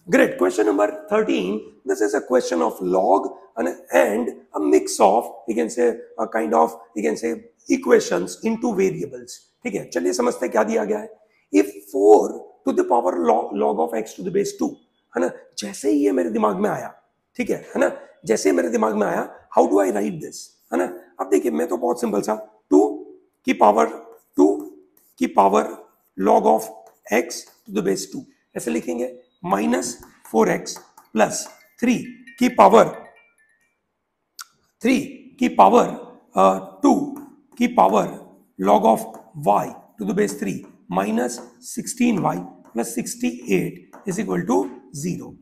Great. Question number 13. This is a question of log and a mix of, you can say, a kind of, you can say, equations into variables. ठीक है, चलिए समझते हैं क्या दिया गया है. If 4 to the power log of x to the base 2, है ना, जैसे ही ये मेरे दिमाग में आया, ठीक है ना, जैसे मेरे दिमाग में आया, how do I right this, है ना. अब देखिए मैं तो बहुत सिंपल सा 2 की power log of x to the base 2 ऐसे लिखेंगे, माइनस 4x प्लस 3 की पावर 2 की power log of y to the base 3 minus 16y plus 68 is equal to 0.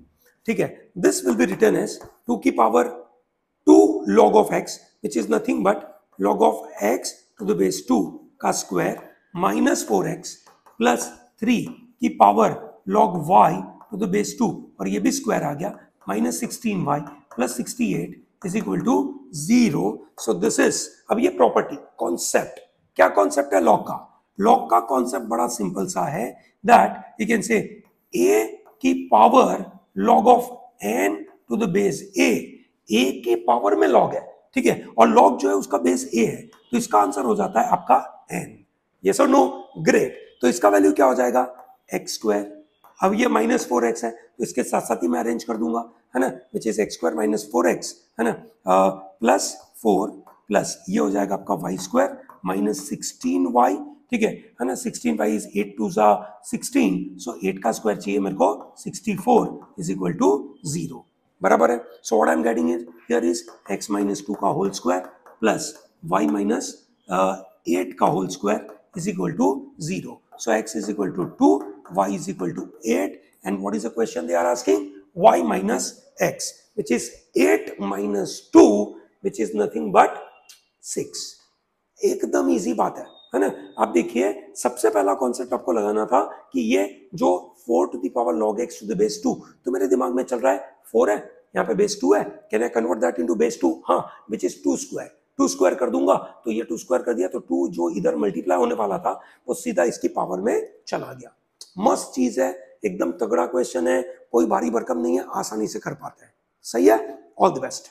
ठीक है, this will be written as 2 की power 2 log of x which is nothing but log of x to the base 2 का square minus 4x plus 3 की power log y to the base 2 और ये भी square आ गया minus 16y plus 68 is equal to 0. So this is, अब ये property concept, क्या concept है लॉग का. लॉग का कॉन्सेप्ट बड़ा सिंपल सा है, that you can say a की power log of n to the base a के पावर में log है, ठीक है, और log जो है उसका बेस a है, तो इसका आंसर हो जाता है आपका n. यस और नो. ग्रेट. तो इसका वैल्यू क्या हो जाएगा एक्स स्क्वायर. अब ये माइनस 4x है तो इसके साथ साथ ही मैं अरेंज कर दूंगा, है ना, which is x square minus 4x, है ना, प्लस 4 प्लस ये हो जाएगा आपका वाई स्क्वायर माइनस 16y, ठीक है ना. 16y इज 8 2 16, सो 8 का स्क्वायर चाहिए मेरे को 64 इज इक्वल टू 0. बराबर है. So what I am getting is here is x minus 2 का whole square plus y minus 8 का whole square is equal to 0. So x is equal to 2, y is equal to 8, and what is the question they are asking? Y minus x, which is 8 minus 2, which is nothing but 6. एकदम easy बात है ना. आप देखिए सबसे पहला concept आपको लगाना था कि ये जो 4 to the power log x to the base 2, तो मेरे दिमाग में चल रहा है 4 है, यहाँ पे बेस 2 है, can I convert that into base 2, हाँ, विच इज 2 स्क्वायर. 2 स्क्वायर कर दूंगा तो ये 2 स्क्वायर कर दिया, तो 2 जो इधर मल्टीप्लाई होने वाला था वो सीधा इसकी पावर में चला गया. मस्त चीज है, एकदम तगड़ा क्वेश्चन है, कोई भारी भरकम नहीं है, आसानी से कर पाते हैं. सही है. All the best.